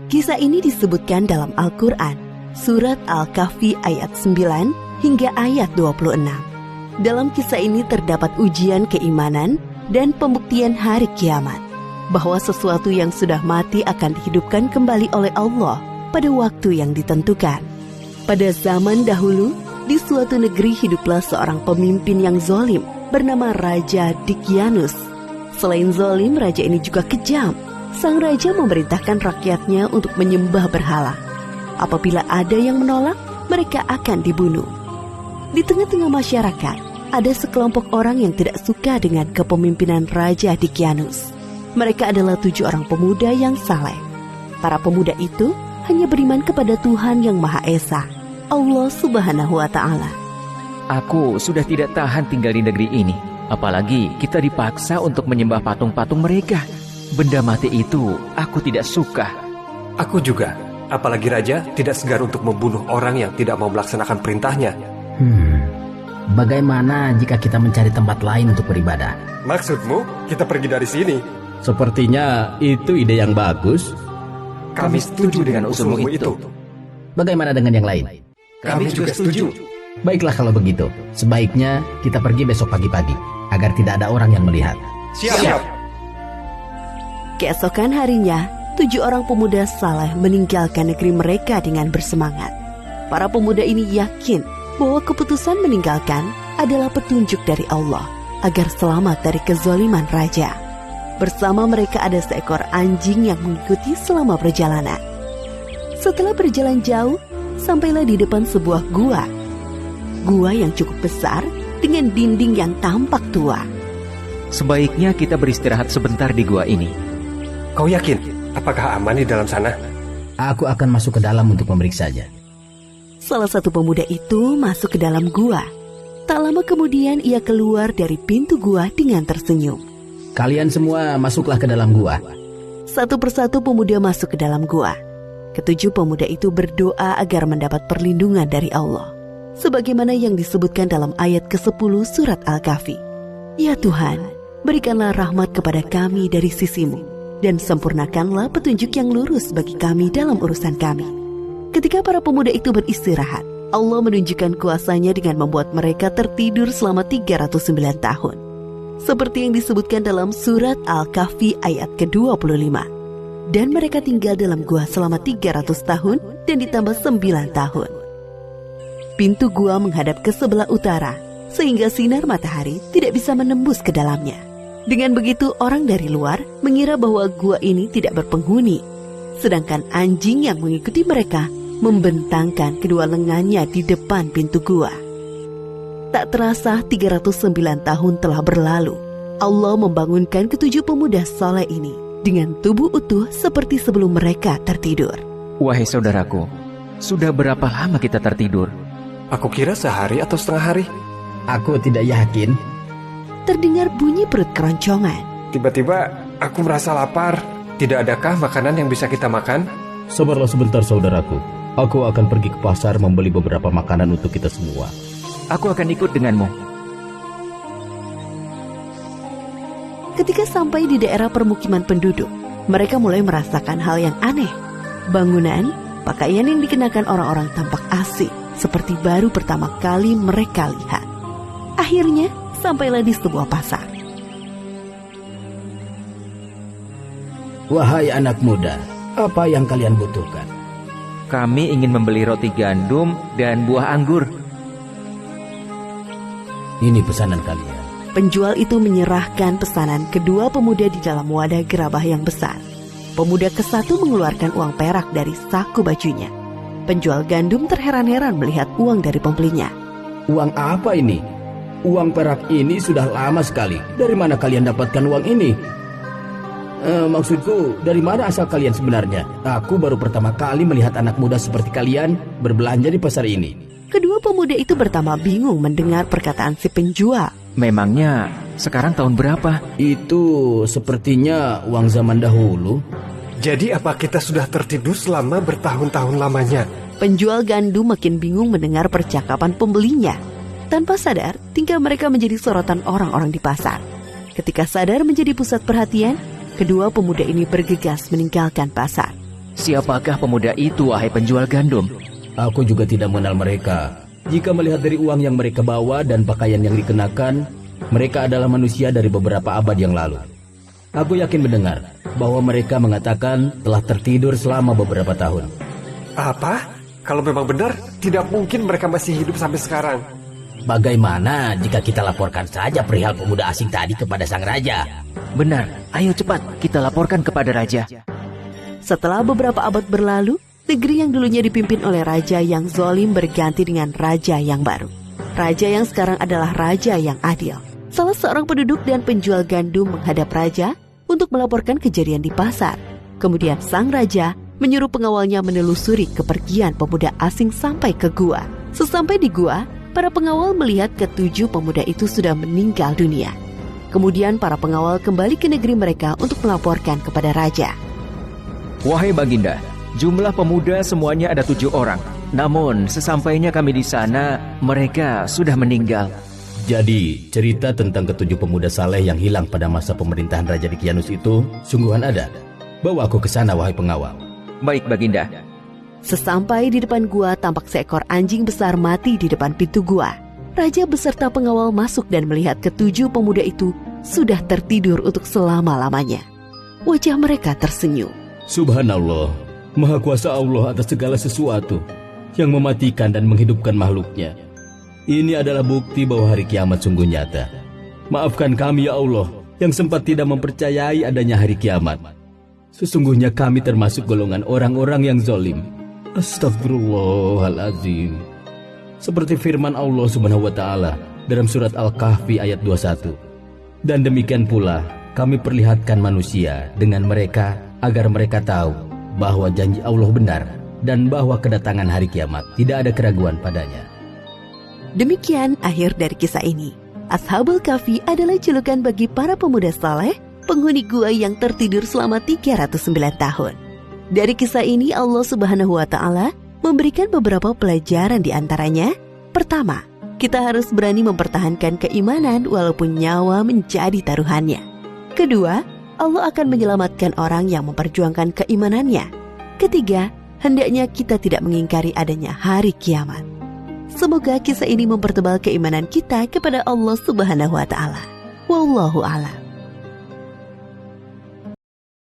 Kisah ini disebutkan dalam Al-Quran, surat Al-Kahfi ayat 9 hingga ayat 26. Dalam kisah ini terdapat ujian keimanan dan pembuktian hari kiamat, bahwa sesuatu yang sudah mati akan dihidupkan kembali oleh Allah pada waktu yang ditentukan. Pada zaman dahulu, di suatu negeri hiduplah seorang pemimpin yang zalim bernama Raja Dicyanus. Selain zalim, raja ini juga kejam. Sang raja memerintahkan rakyatnya untuk menyembah berhala. Apabila ada yang menolak, mereka akan dibunuh. Di tengah-tengah masyarakat, ada sekelompok orang yang tidak suka dengan kepemimpinan Raja Dicyanus. Mereka adalah 7 orang pemuda yang saleh. Para pemuda itu hanya beriman kepada Tuhan yang Maha Esa, Allah Subhanahu wa Ta'ala. Aku sudah tidak tahan tinggal di negeri ini. Apalagi kita dipaksa untuk menyembah patung-patung mereka. Benda mati itu aku tidak suka. Aku juga. Apalagi raja tidak segan untuk membunuh orang yang tidak mau melaksanakan perintahnya. Bagaimana jika kita mencari tempat lain untuk beribadah? Maksudmu kita pergi dari sini? Sepertinya itu ide yang bagus. Kami setuju dengan usulmu itu. Bagaimana dengan yang lain? Kami juga setuju. Baiklah kalau begitu, sebaiknya kita pergi besok pagi-pagi, agar tidak ada orang yang melihat. Siap. Keesokan harinya, 7 orang pemuda saleh meninggalkan negeri mereka dengan bersemangat. Para pemuda ini yakin bahwa keputusan meninggalkan adalah petunjuk dari Allah agar selamat dari kezaliman raja. Bersama mereka ada seekor anjing yang mengikuti selama perjalanan. Setelah berjalan jauh, sampailah di depan sebuah gua. Gua yang cukup besar dengan dinding yang tampak tua. Sebaiknya kita beristirahat sebentar di gua ini. Kau yakin? Apakah aman di dalam sana? Aku akan masuk ke dalam untuk memeriksanya. Salah satu pemuda itu masuk ke dalam gua. Tak lama kemudian ia keluar dari pintu gua dengan tersenyum. Kalian semua masuklah ke dalam gua. Satu persatu pemuda masuk ke dalam gua. Ketujuh pemuda itu berdoa agar mendapat perlindungan dari Allah, sebagaimana yang disebutkan dalam ayat ke-10 surat Al-Kahfi. Ya Tuhan, berikanlah rahmat kepada kami dari sisi-Mu, dan sempurnakanlah petunjuk yang lurus bagi kami dalam urusan kami. Ketika para pemuda itu beristirahat, Allah menunjukkan kuasa-Nya dengan membuat mereka tertidur selama 309 tahun. Seperti yang disebutkan dalam surat Al-Kahfi ayat ke-25. Dan mereka tinggal dalam gua selama 300 tahun dan ditambah 9 tahun. Pintu gua menghadap ke sebelah utara, sehingga sinar matahari tidak bisa menembus ke dalamnya. Dengan begitu orang dari luar mengira bahwa gua ini tidak berpenghuni. Sedangkan anjing yang mengikuti mereka membentangkan kedua lengannya di depan pintu gua. Tak terasa 309 tahun telah berlalu. Allah membangunkan ketujuh pemuda saleh ini dengan tubuh utuh seperti sebelum mereka tertidur. Wahai saudaraku, sudah berapa lama kita tertidur? Aku kira sehari atau setengah hari. Aku tidak yakin. Terdengar bunyi perut keroncongan. Tiba-tiba aku merasa lapar. Tidak adakah makanan yang bisa kita makan? Sabarlah sebentar saudaraku. Aku akan pergi ke pasar membeli beberapa makanan untuk kita semua. Aku akan ikut denganmu. Ketika sampai di daerah permukiman penduduk, mereka mulai merasakan hal yang aneh. Bangunan, pakaian yang dikenakan orang-orang tampak asing, seperti baru pertama kali mereka lihat. Akhirnya, sampailah di sebuah pasar. Wahai anak muda, apa yang kalian butuhkan? Kami ingin membeli roti gandum dan buah anggur. Ini pesanan kalian. Penjual itu menyerahkan pesanan kedua pemuda di dalam wadah gerabah yang besar. Pemuda ke-1 mengeluarkan uang perak dari saku bajunya. Penjual gandum terheran-heran melihat uang dari pembelinya. Uang apa ini? Uang perak ini sudah lama sekali. Dari mana kalian dapatkan uang ini? Maksudku, dari mana asal kalian sebenarnya? Aku baru pertama kali melihat anak muda seperti kalian berbelanja di pasar ini. Kedua pemuda itu pertama bingung mendengar perkataan si penjual. Memangnya sekarang tahun berapa? Itu sepertinya uang zaman dahulu. Jadi apa kita sudah tertidur selama bertahun-tahun lamanya? Penjual gandum makin bingung mendengar percakapan pembelinya. Tanpa sadar, tingkah mereka menjadi sorotan orang-orang di pasar. Ketika sadar menjadi pusat perhatian, kedua pemuda ini bergegas meninggalkan pasar. Siapakah pemuda itu, wahai penjual gandum? Aku juga tidak mengenal mereka. Jika melihat dari uang yang mereka bawa dan pakaian yang dikenakan, mereka adalah manusia dari beberapa abad yang lalu. Aku yakin mendengar bahwa mereka mengatakan telah tertidur selama beberapa tahun. Apa? Kalau memang benar, tidak mungkin mereka masih hidup sampai sekarang. Bagaimana jika kita laporkan saja perihal pemuda asing tadi kepada sang raja? Benar, ayo cepat kita laporkan kepada raja. Setelah beberapa abad berlalu, negeri yang dulunya dipimpin oleh raja yang zalim berganti dengan raja yang baru. Raja yang sekarang adalah raja yang adil. Salah seorang penduduk dan penjual gandum menghadap raja untuk melaporkan kejadian di pasar. Kemudian sang raja menyuruh pengawalnya menelusuri kepergian pemuda asing sampai ke gua. Sesampai di gua, para pengawal melihat ketujuh pemuda itu sudah meninggal dunia. Kemudian para pengawal kembali ke negeri mereka untuk melaporkan kepada raja. Wahai Baginda, jumlah pemuda semuanya ada 7 orang. Namun sesampainya kami di sana, mereka sudah meninggal. Jadi, cerita tentang ketujuh pemuda saleh yang hilang pada masa pemerintahan Raja Dicyanus itu sungguhan ada. Bawa aku ke sana, wahai pengawal. Baik, Baginda. Sesampai di depan gua, tampak seekor anjing besar mati di depan pintu gua. Raja beserta pengawal masuk dan melihat ketujuh pemuda itu sudah tertidur untuk selama-lamanya. Wajah mereka tersenyum. Subhanallah, Maha Kuasa Allah atas segala sesuatu yang mematikan dan menghidupkan makhluknya. Ini adalah bukti bahwa hari kiamat sungguh nyata. Maafkan kami ya Allah yang sempat tidak mempercayai adanya hari kiamat. Sesungguhnya kami termasuk golongan orang-orang yang zalim. Astagfirullahaladzim. Seperti firman Allah Subhanahu wa Ta'ala dalam surat Al-Kahfi ayat 21. Dan demikian pula kami perlihatkan manusia dengan mereka agar mereka tahu bahwa janji Allah benar dan bahwa kedatangan hari kiamat tidak ada keraguan padanya. Demikian akhir dari kisah ini. Ashabul Kahfi adalah julukan bagi para pemuda saleh, penghuni gua yang tertidur selama 309 tahun. Dari kisah ini Allah Subhanahu wa Ta'ala memberikan beberapa pelajaran di antaranya. Pertama, kita harus berani mempertahankan keimanan walaupun nyawa menjadi taruhannya. Kedua, Allah akan menyelamatkan orang yang memperjuangkan keimanannya. Ketiga, hendaknya kita tidak mengingkari adanya hari kiamat. Semoga kisah ini mempertebal keimanan kita kepada Allah Subhanahu wa Ta'ala. Wallahu a'lam.